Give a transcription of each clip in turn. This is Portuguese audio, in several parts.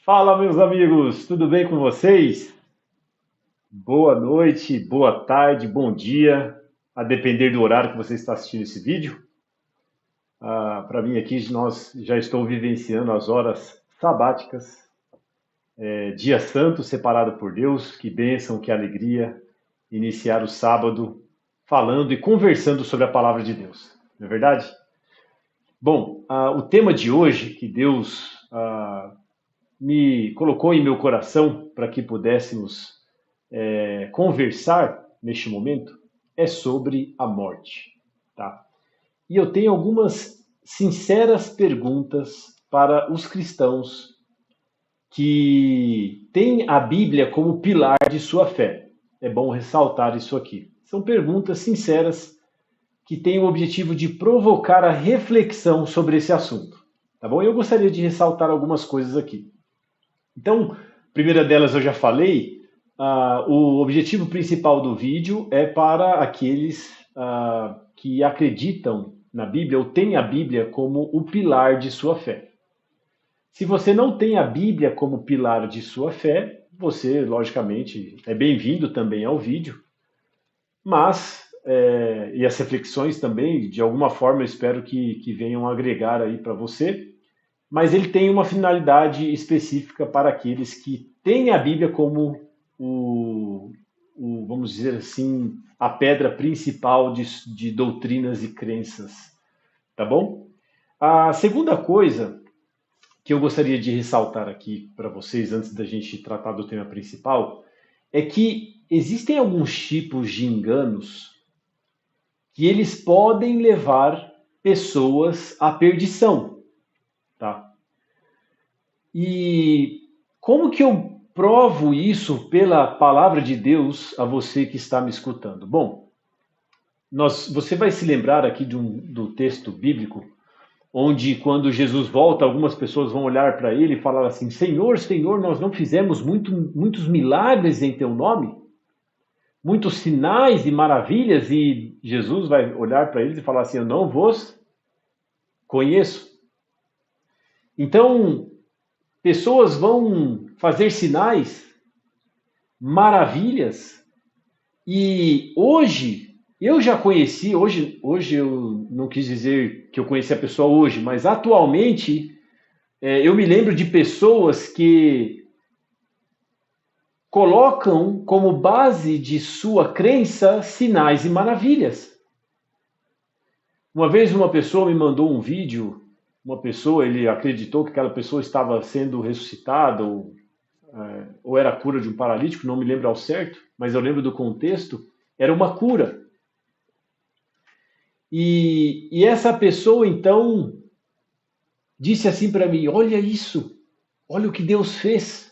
Fala, meus amigos, tudo bem com vocês? Boa noite, boa tarde, bom dia, a depender do horário que você está assistindo esse vídeo. Para mim aqui, nós já estou vivenciando as horas sabáticas, dia santo separado por Deus, que bênção, que alegria, iniciar o sábado falando e conversando sobre a palavra de Deus, não é verdade? Bom, o tema de hoje que Deus me colocou em meu coração para que pudéssemos conversar neste momento é sobre a morte, tá? E eu tenho algumas sinceras perguntas para os cristãos que têm a Bíblia como pilar de sua fé. É bom ressaltar isso aqui. São perguntas sinceras que têm o objetivo de provocar a reflexão sobre esse assunto, tá bom? Eu gostaria de ressaltar algumas coisas aqui. Então, a primeira delas eu já falei. O objetivo principal do vídeo é para aqueles que acreditam na Bíblia ou têm a Bíblia como o pilar de sua fé. Se você não tem a Bíblia como pilar de sua fé, você, logicamente, é bem-vindo também ao vídeo, mas, e as reflexões também, de alguma forma, eu espero que venham agregar aí para você, mas ele tem uma finalidade específica para aqueles que têm a Bíblia como vamos dizer assim, a pedra principal de doutrinas e crenças, tá bom? A segunda coisa que eu gostaria de ressaltar aqui para vocês, antes da gente tratar do tema principal, é que existem alguns tipos de enganos que eles podem levar pessoas à perdição, tá? E como que eu provo isso pela palavra de Deus a você que está me escutando? Bom, você vai se lembrar aqui do texto bíblico, onde quando Jesus volta, algumas pessoas vão olhar para ele e falar assim: Senhor, Senhor, nós não fizemos muitos milagres em teu nome? Muitos sinais e maravilhas? E Jesus vai olhar para eles e falar assim: eu não vos conheço. Então, pessoas vão fazer sinais, maravilhas, e hoje eu já conheci, hoje eu não quis dizer que eu conheci a pessoa hoje, mas atualmente eu me lembro de pessoas que colocam como base de sua crença sinais e maravilhas. Uma vez uma pessoa me mandou um vídeo, ele acreditou que aquela pessoa estava sendo ressuscitada ou era a cura de um paralítico, não me lembro ao certo, mas eu lembro do contexto, era uma cura. E essa pessoa então disse assim para mim: olha isso, olha o que Deus fez.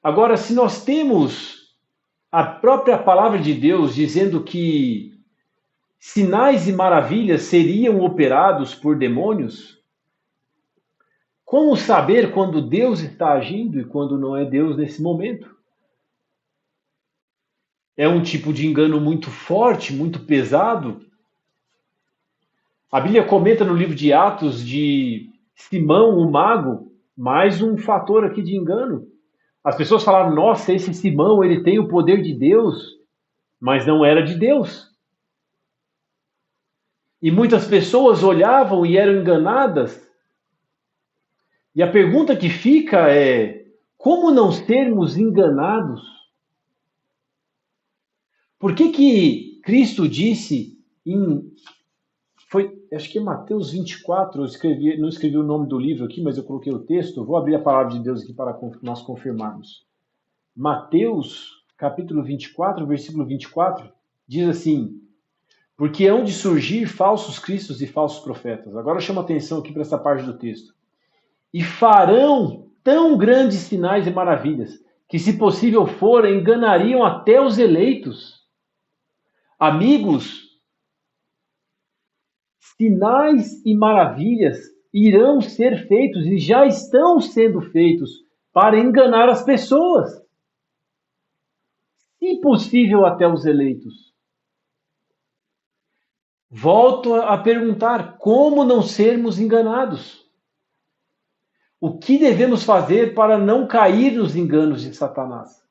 Agora, se nós temos a própria palavra de Deus dizendo que sinais e maravilhas seriam operados por demônios, como saber quando Deus está agindo e quando não é Deus nesse momento? É um tipo de engano muito forte, muito pesado. A Bíblia comenta no livro de Atos de Simão, o mago, mais um fator aqui de engano. As pessoas falaram: nossa, esse Simão, ele tem o poder de Deus, mas não era de Deus. E muitas pessoas olhavam e eram enganadas. E a pergunta que fica é: como não sermos enganados? Por que que Cristo disse acho que é Mateus 24, não escrevi o nome do livro aqui, mas eu coloquei o texto, vou abrir a palavra de Deus aqui para nós confirmarmos. Mateus, capítulo 24, versículo 24, diz assim: porque hão de surgir falsos cristos e falsos profetas. Agora chama atenção aqui para essa parte do texto. E farão tão grandes sinais e maravilhas, que se possível for, enganariam até os eleitos. Amigos, sinais e maravilhas irão ser feitos e já estão sendo feitos para enganar as pessoas. Se possível, até os eleitos. Volto a perguntar: como não sermos enganados? o que devemos fazer para não cair nos enganos de Satanás.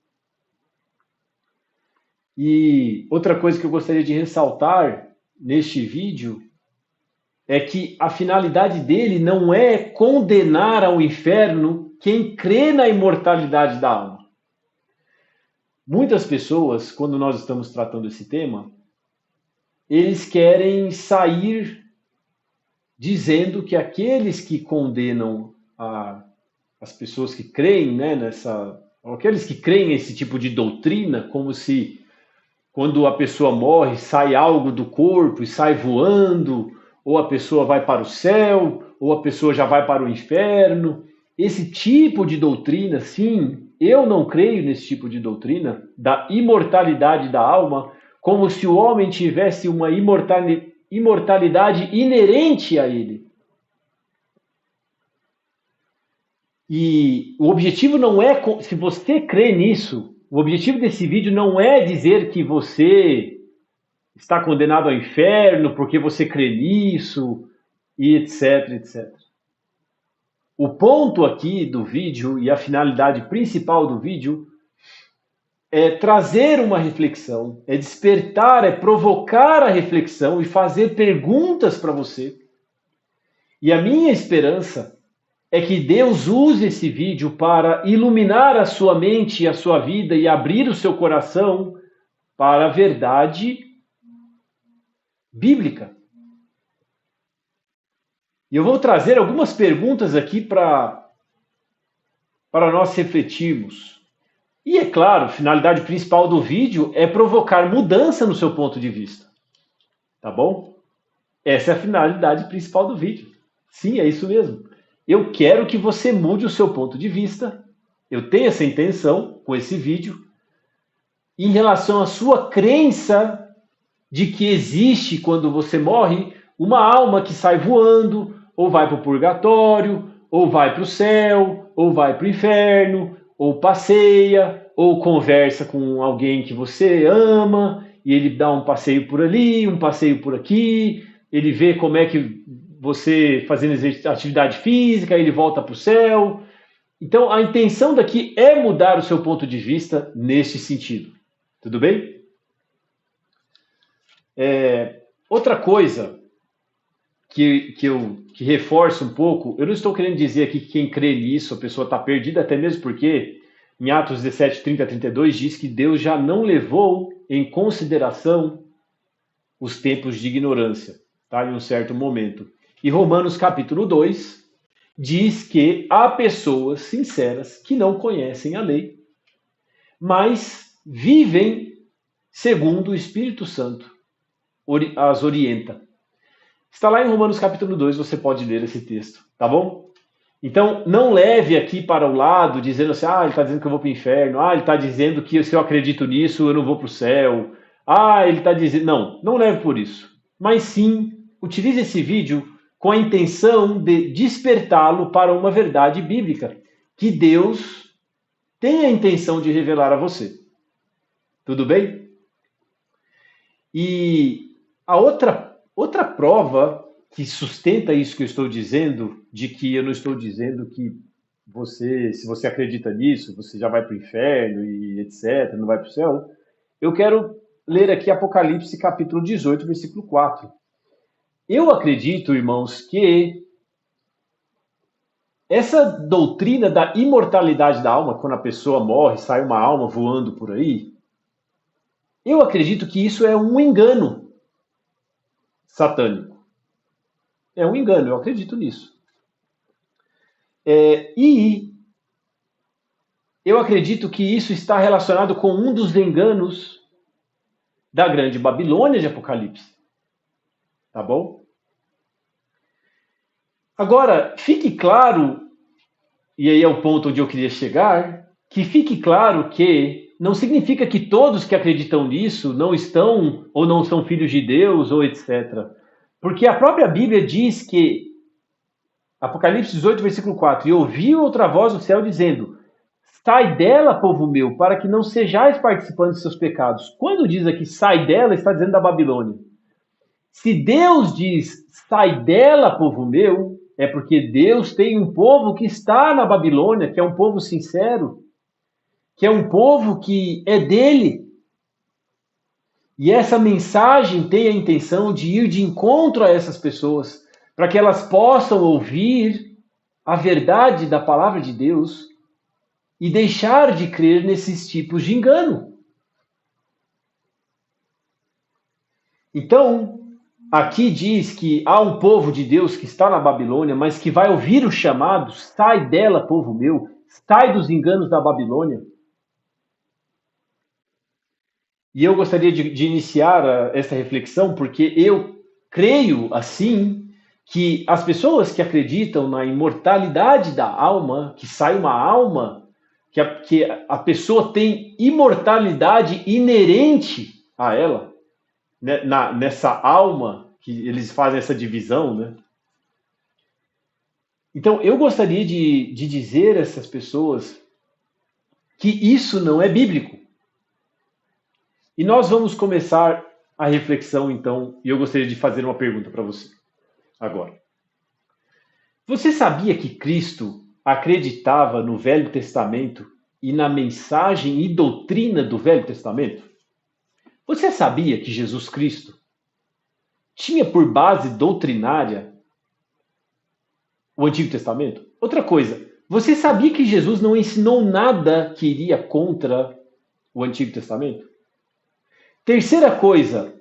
E outra coisa que eu gostaria de ressaltar neste vídeo é que a finalidade dele não é condenar ao inferno quem crê na imortalidade da alma. Muitas pessoas, quando nós estamos tratando esse tema, eles querem sair dizendo que aqueles que condenam as pessoas que creem, né, aqueles que creem nesse tipo de doutrina, como se quando a pessoa morre sai algo do corpo e sai voando, ou a pessoa vai para o céu, ou a pessoa já vai para o inferno. Esse tipo de doutrina, sim, eu não creio nesse tipo de doutrina da imortalidade da alma, como se o homem tivesse uma imortalidade inerente a ele. E o objetivo não é, se você crê nisso, o objetivo desse vídeo não é dizer que você está condenado ao inferno porque você crê nisso, e etc, etc. O ponto aqui do vídeo e a finalidade principal do vídeo é trazer uma reflexão, é despertar, é provocar a reflexão e fazer perguntas para você. E a minha esperança é que Deus use esse vídeo para iluminar a sua mente e a sua vida e abrir o seu coração para a verdade bíblica. E eu vou trazer algumas perguntas aqui para nós refletirmos. E é claro, a finalidade principal do vídeo é provocar mudança no seu ponto de vista. Tá bom? Essa é a finalidade principal do vídeo. Sim, é isso mesmo. Eu quero que você mude o seu ponto de vista. Eu tenho essa intenção com esse vídeo. Em relação à sua crença de que existe, quando você morre, uma alma que sai voando, ou vai para o purgatório, ou vai para o céu, ou vai para o inferno, ou passeia, ou conversa com alguém que você ama, e ele dá um passeio por ali, um passeio por aqui, ele vê como é que você fazendo atividade física, ele volta para o céu. Então, a intenção daqui é mudar o seu ponto de vista neste sentido. Tudo bem? Outra coisa que reforça um pouco, eu não estou querendo dizer aqui que quem crê nisso, a pessoa está perdida, até mesmo porque em Atos 17, 30 a 32 diz que Deus já não levou em consideração os tempos de ignorância, tá? Em um certo momento. E Romanos capítulo 2 diz que há pessoas sinceras que não conhecem a lei, mas vivem segundo o Espírito Santo as orienta. Está lá em Romanos capítulo 2, você pode ler esse texto, tá bom? Então, não leve aqui para o lado, dizendo assim, ele está dizendo que eu vou para o inferno, ele está dizendo que se eu acredito nisso, eu não vou para o céu, ele está dizendo... Não leve por isso. Mas sim, utilize esse vídeo com a intenção de despertá-lo para uma verdade bíblica, que Deus tem a intenção de revelar a você. Tudo bem? E a outra prova que sustenta isso que eu estou dizendo, de que eu não estou dizendo que se você acredita nisso, você já vai para o inferno e etc., não vai para o céu, eu quero ler aqui Apocalipse capítulo 18, versículo 4. Eu acredito, irmãos, que essa doutrina da imortalidade da alma, quando a pessoa morre, sai uma alma voando por aí, eu acredito que isso é um engano satânico. É um engano, eu acredito nisso. E eu acredito que isso está relacionado com um dos enganos da grande Babilônia de Apocalipse. Tá bom? Agora, fique claro, e aí é o ponto onde eu queria chegar, que fique claro que não significa que todos que acreditam nisso não estão ou não são filhos de Deus ou etc. Porque a própria Bíblia diz que, Apocalipse 18, versículo 4, e ouvi outra voz do céu dizendo, sai dela, povo meu, para que não sejais participantes de seus pecados. Quando diz aqui sai dela, está dizendo da Babilônia. Se Deus diz sai dela, povo meu, é porque Deus tem um povo que está na Babilônia, que é um povo sincero, que é um povo que é dele. E essa mensagem tem a intenção de ir de encontro a essas pessoas, para que elas possam ouvir a verdade da palavra de Deus e deixar de crer nesses tipos de engano. Então, aqui diz que há um povo de Deus que está na Babilônia, mas que vai ouvir o chamado: sai dela, povo meu, sai dos enganos da Babilônia. E eu gostaria de iniciar essa reflexão, porque eu creio, assim, que as pessoas que acreditam na imortalidade da alma, que sai uma alma, que a pessoa tem imortalidade inerente a ela, né, nessa alma, que eles fazem essa divisão, né? Então, eu gostaria de dizer a essas pessoas que isso não é bíblico. E nós vamos começar a reflexão, então, e eu gostaria de fazer uma pergunta para você agora. Você sabia que Cristo acreditava no Velho Testamento e na mensagem e doutrina do Velho Testamento? Você sabia que Jesus Cristo tinha por base doutrinária o Antigo Testamento? Outra coisa, você sabia que Jesus não ensinou nada que iria contra o Antigo Testamento? Terceira coisa,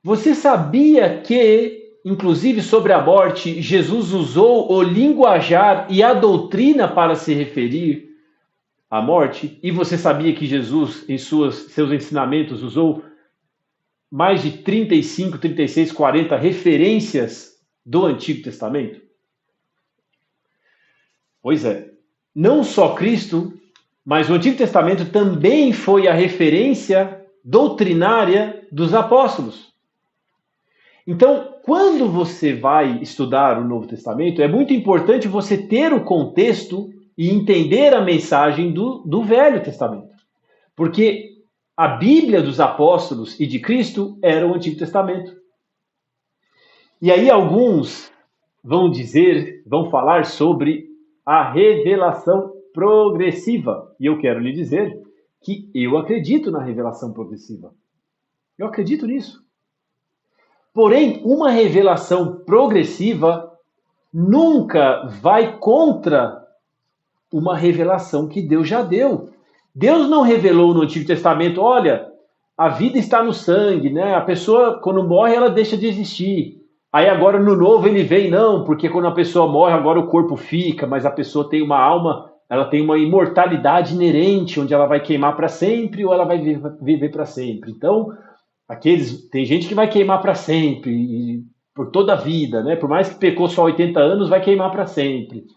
você sabia que, inclusive sobre a morte, Jesus usou o linguajar e a doutrina para se referir à morte? E você sabia que Jesus, em seus ensinamentos, usou mais de 35, 36, 40 referências do Antigo Testamento? Pois é, não só Cristo, mas o Antigo Testamento também foi a referência doutrinária dos apóstolos. Então, quando você vai estudar o Novo Testamento, é muito importante você ter o contexto e entender a mensagem do Velho Testamento. Porque a Bíblia dos apóstolos e de Cristo era o Antigo Testamento. E aí alguns vão falar sobre a revelação progressiva. E eu quero lhe dizer que eu acredito na revelação progressiva. Eu acredito nisso. Porém, uma revelação progressiva nunca vai contra uma revelação que Deus já deu. Deus não revelou no Antigo Testamento: olha, a vida está no sangue, né? A pessoa, quando morre, ela deixa de existir. Aí agora no Novo ele vem, não, porque quando a pessoa morre, agora o corpo fica, mas a pessoa tem uma alma, ela tem uma imortalidade inerente, onde ela vai queimar para sempre ou ela vai viver para sempre. Então, tem gente que vai queimar para sempre, por toda a vida, né? Por mais que pecou só 80 anos, vai queimar para sempre.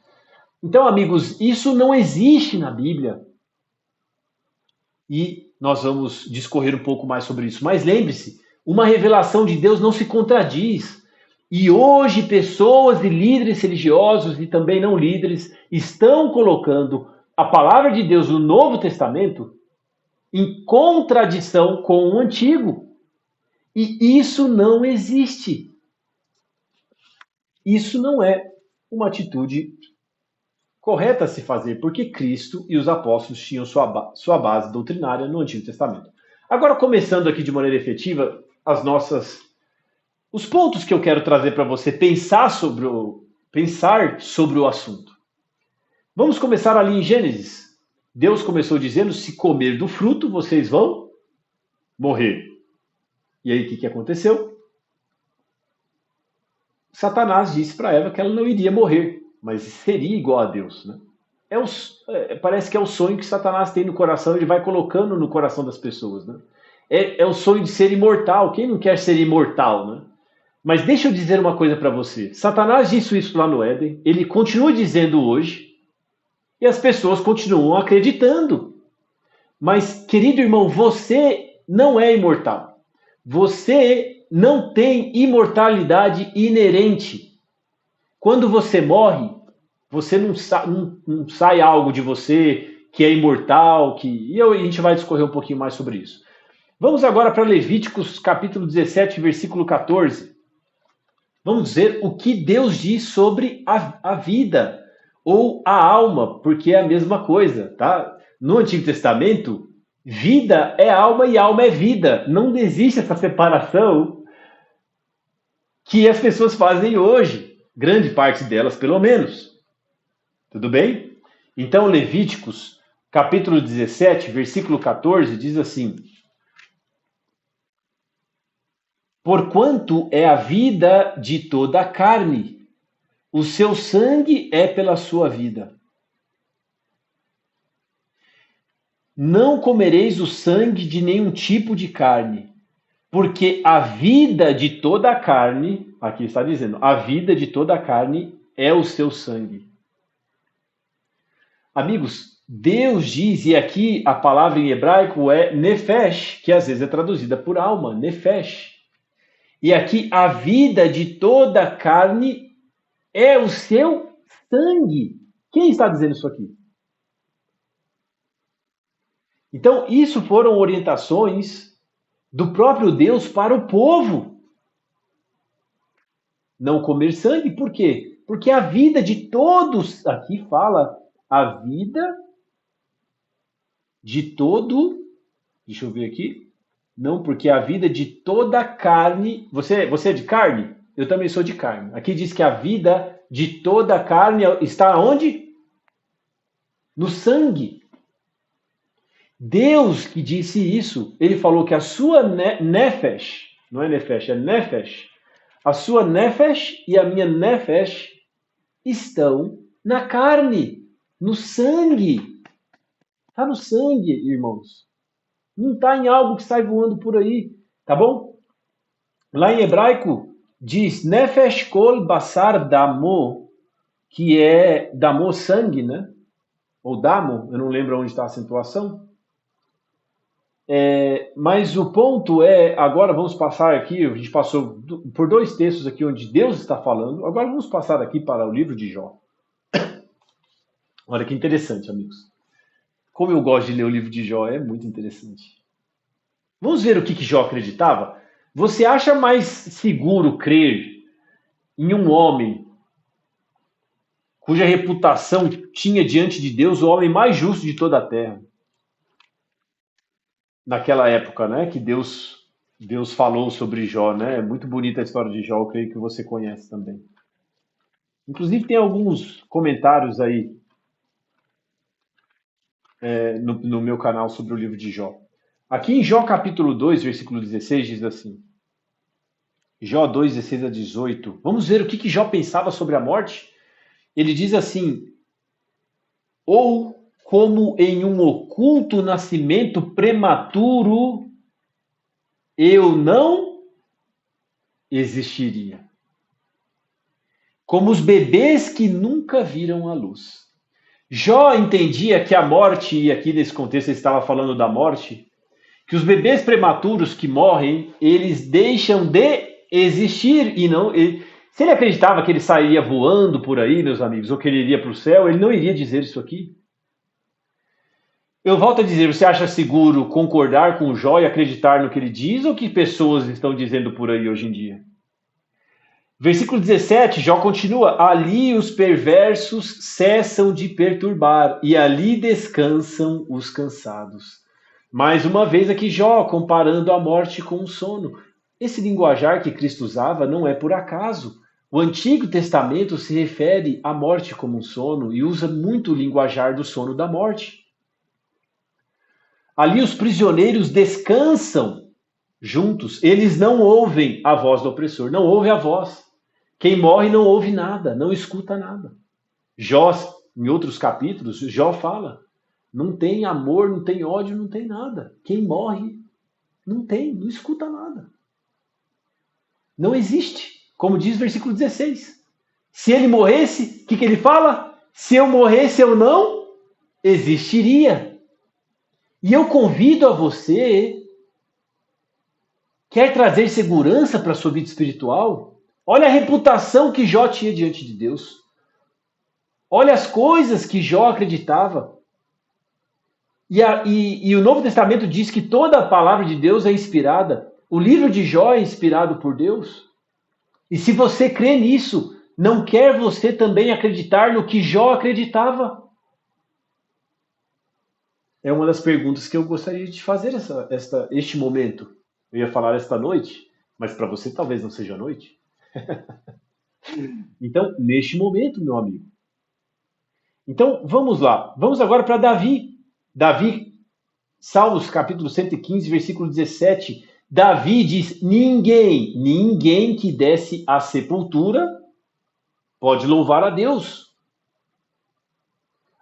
Então, amigos, isso não existe na Bíblia. E nós vamos discorrer um pouco mais sobre isso. Mas lembre-se, uma revelação de Deus não se contradiz. E hoje pessoas e líderes religiosos e também não líderes estão colocando a palavra de Deus no Novo Testamento em contradição com o Antigo. E isso não existe. Isso não é uma atitude correta a se fazer, porque Cristo e os apóstolos tinham sua base doutrinária no Antigo Testamento. Agora, começando aqui de maneira efetiva, os pontos que eu quero trazer para você pensar sobre o assunto. Vamos começar ali em Gênesis. Deus começou dizendo: se comer do fruto, vocês vão morrer. E aí, o que aconteceu? Satanás disse para Eva que ela não iria morrer, mas seria igual a Deus, né? Parece que é o sonho que Satanás tem no coração, ele vai colocando no coração das pessoas, né? É o sonho de ser imortal. Quem não quer ser imortal, né? Mas deixa eu dizer uma coisa para você. Satanás disse isso lá no Éden, ele continua dizendo hoje, e as pessoas continuam acreditando. Mas, querido irmão, você não é imortal. Você não tem imortalidade inerente. Quando você morre, você não sai algo de você que é imortal, e a gente vai discorrer um pouquinho mais sobre isso. Vamos agora para Levíticos capítulo 17, versículo 14. vamos dizer, o que Deus diz sobre a vida ou a alma, porque é a mesma coisa, tá? No Antigo Testamento, vida é alma e alma é vida. Não existe essa separação que as pessoas fazem hoje, grande parte delas, pelo menos. Tudo bem? Então, Levíticos, capítulo 17, versículo 14, diz assim: Porquanto é a vida de toda a carne, o seu sangue é pela sua vida. Não comereis o sangue de nenhum tipo de carne, porque a vida de toda a carne, aqui está dizendo, a vida de toda a carne é o seu sangue. Amigos, Deus diz, e aqui a palavra em hebraico é nefesh, que às vezes é traduzida por alma, nefesh. E aqui a vida de toda a carne é o seu sangue. Quem está dizendo isso aqui? Então, isso foram orientações do próprio Deus para o povo. Não comer sangue, por quê? Porque a vida de todos, aqui fala, a vida de todo, deixa eu ver aqui, não, porque a vida de toda a carne, você é de carne? Eu também sou de carne. Aqui diz que a vida de toda a carne está onde? No sangue. Deus que disse isso, ele falou que a sua nefesh, não é nefesh, é nefesh, a sua nefesh e a minha nefesh estão na carne, no sangue. Está no sangue, irmãos. Não está em algo que sai voando por aí, tá bom? Lá em hebraico diz nefesh kol basar damo, que é damo sangue, né? Ou damo, eu não lembro onde está a acentuação. Mas o ponto é, agora vamos passar aqui, a gente passou por dois textos aqui onde Deus está falando, agora vamos passar aqui para o livro de Jó. Olha que interessante, amigos. Como eu gosto de ler o livro de Jó, é muito interessante. Vamos ver o que Jó acreditava? Você acha mais seguro crer em um homem cuja reputação tinha diante de Deus o homem mais justo de toda a terra? Naquela época, né, que Deus falou sobre Jó, né? É muito bonita a história de Jó, eu creio que você conhece também. Inclusive tem alguns comentários aí no meu canal sobre o livro de Jó. Aqui em Jó capítulo 2, versículo 16, diz assim, Jó 2, 16 a 18, vamos ver o que Jó pensava sobre a morte? Ele diz assim, ou como em um oculto nascimento prematuro, eu não existiria. Como os bebês que nunca viram a luz. Jó entendia que a morte, e aqui nesse contexto ele estava falando da morte, que os bebês prematuros que morrem, eles deixam de existir e não... Se ele acreditava que ele sairia voando por aí, meus amigos, ou que ele iria para o céu, ele não iria dizer isso aqui. Eu volto a dizer, você acha seguro concordar com o Jó e acreditar no que ele diz, ou que pessoas estão dizendo por aí hoje em dia? Versículo 17, Jó continua, ali os perversos cessam de perturbar, e ali descansam os cansados. Mais uma vez aqui Jó, comparando a morte com o sono. Esse linguajar que Cristo usava não é por acaso. O Antigo Testamento se refere à morte como um sono e usa muito o linguajar do sono da morte. Ali os prisioneiros descansam juntos, eles não ouvem a voz do opressor, não ouve a voz. Quem morre não ouve nada, não escuta nada. Jó, em outros capítulos, Jó fala, não tem amor, não tem ódio, não tem nada. Quem morre não escuta nada. Não existe, como diz o versículo 16. Se ele morresse, o que ele fala? Se eu morresse, eu não existiria. E eu convido a você, quer trazer segurança para a sua vida espiritual? Olha a reputação que Jó tinha diante de Deus. Olha as coisas que Jó acreditava. E o Novo Testamento diz que toda a palavra de Deus é inspirada. O livro de Jó é inspirado por Deus. E se você crê nisso, não quer você também acreditar no que Jó acreditava? É uma das perguntas que eu gostaria de fazer este momento. Eu ia falar esta noite, mas para você talvez não seja noite. Então, neste momento, meu amigo. Então, vamos lá. Vamos agora para Davi. Davi, Salmos capítulo 115, versículo 17. Davi diz: ninguém que desce à sepultura pode louvar a Deus.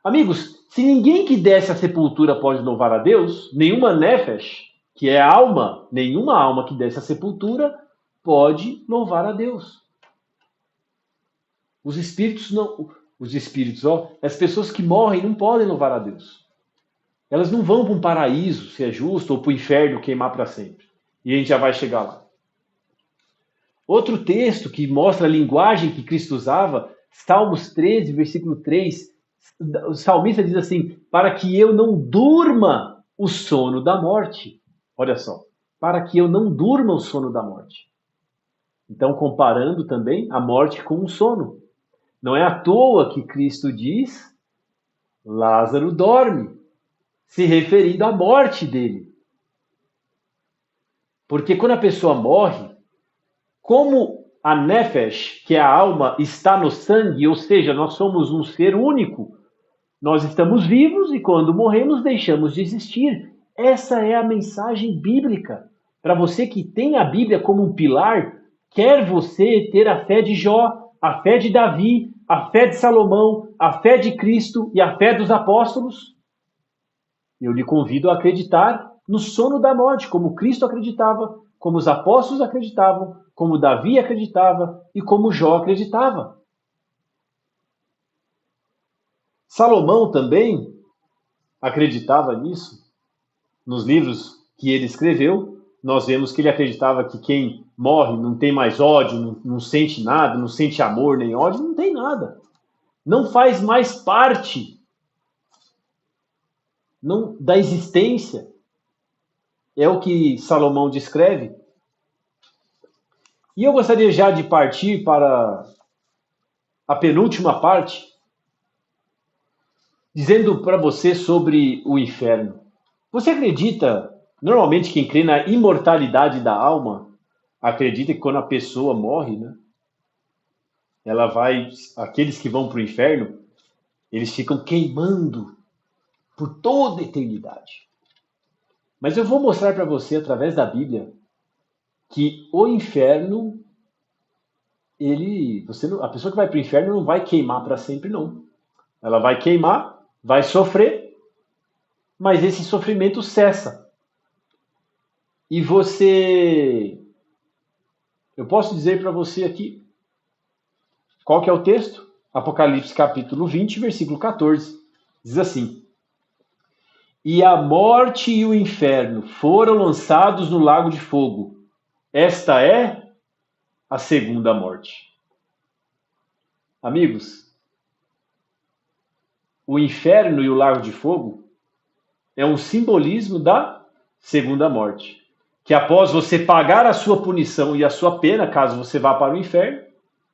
Amigos, se ninguém que desce à sepultura pode louvar a Deus, nenhuma nefesh, que é alma, nenhuma alma que desce à sepultura pode louvar a Deus. Os espíritos não, as pessoas que morrem não podem louvar a Deus. Elas não vão para um paraíso, se é justo, ou para o inferno queimar para sempre. E a gente já vai chegar lá. Outro texto que mostra a linguagem que Cristo usava, Salmos 13, versículo 3, o salmista diz assim: para que eu não durma o sono da morte. Olha só, para que eu não durma o sono da morte. Então, comparando também a morte com o sono. Não é à toa que Cristo diz: Lázaro dorme, se referindo à morte dele. Porque quando a pessoa morre, como a nefesh, que é a alma, está no sangue, ou seja, nós somos um ser único, nós estamos vivos e quando morremos deixamos de existir. Essa é a mensagem bíblica. Para você que tem a Bíblia como um pilar, quer você ter a fé de Jó, a fé de Davi, a fé de Salomão, a fé de Cristo e a fé dos apóstolos, eu lhe convido a acreditar no sono da morte, como Cristo acreditava, como os apóstolos acreditavam, como Davi acreditava e como Jó acreditava. Salomão também acreditava nisso. Nos livros que ele escreveu, nós vemos que ele acreditava que quem morre não tem mais ódio, não sente nada, não sente amor nem ódio, não tem nada. Não faz mais parte da existência. É o que Salomão descreve. E eu gostaria já de partir para a penúltima parte, dizendo para você sobre o inferno. Você acredita, normalmente quem crê na imortalidade da alma, acredita que quando a pessoa morre, né, ela vai, aqueles que vão para o inferno, eles ficam queimando por toda a eternidade. Mas eu vou mostrar para você, através da Bíblia, que o inferno, a pessoa que vai para o inferno não vai queimar para sempre, não. Ela vai queimar, vai sofrer, mas esse sofrimento cessa. E eu posso dizer para você aqui, qual que é o texto? Apocalipse capítulo 20, versículo 14. Diz assim: e a morte e o inferno foram lançados no lago de fogo. Esta é a segunda morte. Amigos, o inferno e o lago de fogo é um simbolismo da segunda morte. Que após você pagar a sua punição e a sua pena, caso você vá para o inferno,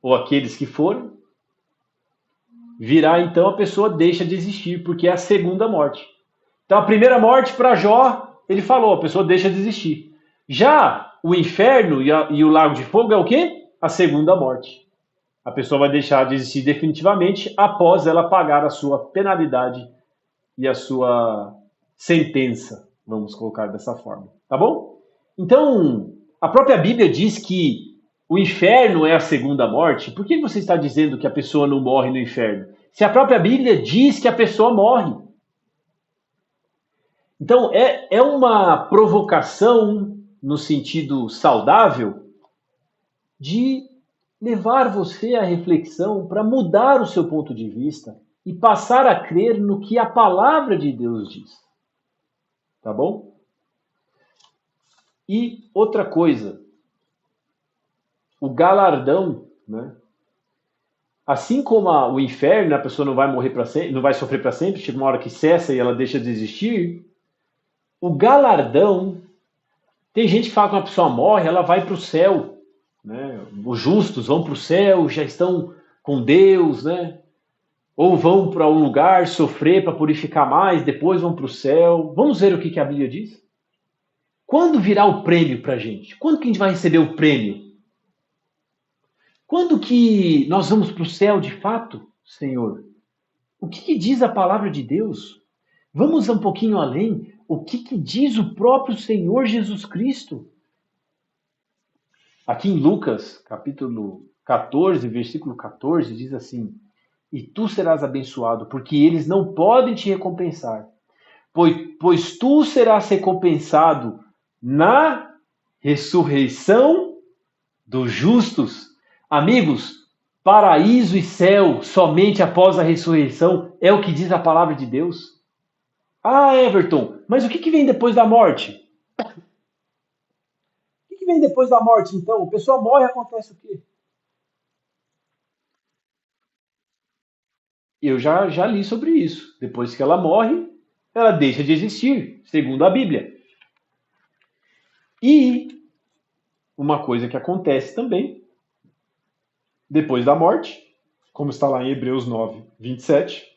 ou aqueles que forem, virá então a pessoa deixa de existir, porque é a segunda morte. Então a primeira morte para Jó, ele falou, a pessoa deixa de existir. Já o inferno e o lago de fogo é o quê? A segunda morte. A pessoa vai deixar de existir definitivamente após ela pagar a sua penalidade e a sua sentença, vamos colocar dessa forma, tá bom? Então, a própria Bíblia diz que o inferno é a segunda morte. Por que você está dizendo que a pessoa não morre no inferno? Se a própria Bíblia diz que a pessoa morre. Então, é uma provocação, no sentido saudável, de levar você à reflexão para mudar o seu ponto de vista e passar a crer no que a palavra de Deus diz. Tá bom? E outra coisa, o galardão, né? Assim como o inferno, a pessoa não vai morrer para sempre, não vai sofrer para sempre, chega uma hora que cessa e ela deixa de existir. O galardão, tem gente que fala que uma pessoa morre, ela vai para o céu. né? Os justos vão para o céu, já estão com Deus, né? Ou vão para um lugar sofrer para purificar mais, depois vão para o céu. Vamos ver o que a Bíblia diz? Quando virá o prêmio para a gente? Quando que a gente vai receber o prêmio? Quando que nós vamos para o céu de fato, Senhor? O que diz a palavra de Deus? Vamos um pouquinho além. O que diz o próprio Senhor Jesus Cristo? Aqui em Lucas, capítulo 14, versículo 14, diz assim: E tu serás abençoado, porque eles não podem te recompensar, pois tu serás recompensado na ressurreição dos justos. Amigos, paraíso e céu somente após a ressurreição é o que diz a palavra de Deus. Ah, Everton, mas o que vem depois da morte? O que vem depois da morte, então? O pessoal morre e acontece o quê? Eu já li sobre isso. Depois que ela morre, ela deixa de existir, segundo a Bíblia. E uma coisa que acontece também, depois da morte, como está lá em Hebreus 9, 27,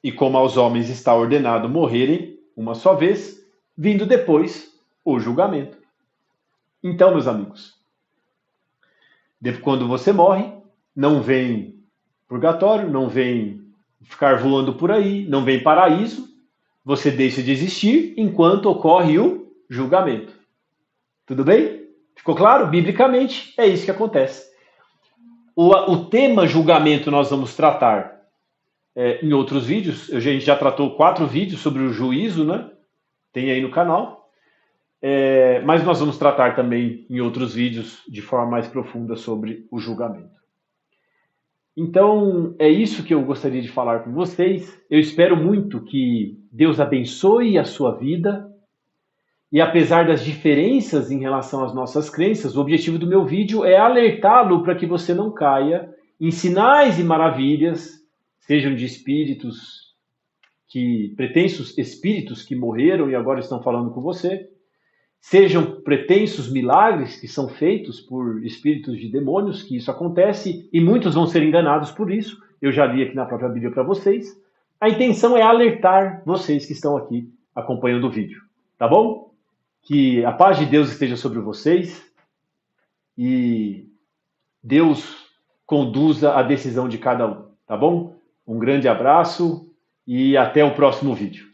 e como aos homens está ordenado morrerem uma só vez, vindo depois o julgamento. Então, meus amigos, quando você morre, não vem purgatório, não vem ficar voando por aí, não vem paraíso, você deixa de existir enquanto ocorre o julgamento. Tudo bem? Ficou claro? Biblicamente, é isso que acontece. O tema julgamento nós vamos tratar em outros vídeos. A gente já tratou 4 vídeos sobre o juízo, né? Tem aí no canal. Mas nós vamos tratar também em outros vídeos de forma mais profunda sobre o julgamento. Então, é isso que eu gostaria de falar com vocês. Eu espero muito que Deus abençoe a sua vida. E apesar das diferenças em relação às nossas crenças, o objetivo do meu vídeo é alertá-lo para que você não caia em sinais e maravilhas, sejam de pretensos espíritos que morreram e agora estão falando com você, sejam pretensos milagres que são feitos por espíritos de demônios, que isso acontece e muitos vão ser enganados por isso. Eu já li aqui na própria Bíblia para vocês. A intenção é alertar vocês que estão aqui acompanhando o vídeo, tá bom? Que a paz de Deus esteja sobre vocês e Deus conduza a decisão de cada um, tá bom? Um grande abraço e até o próximo vídeo.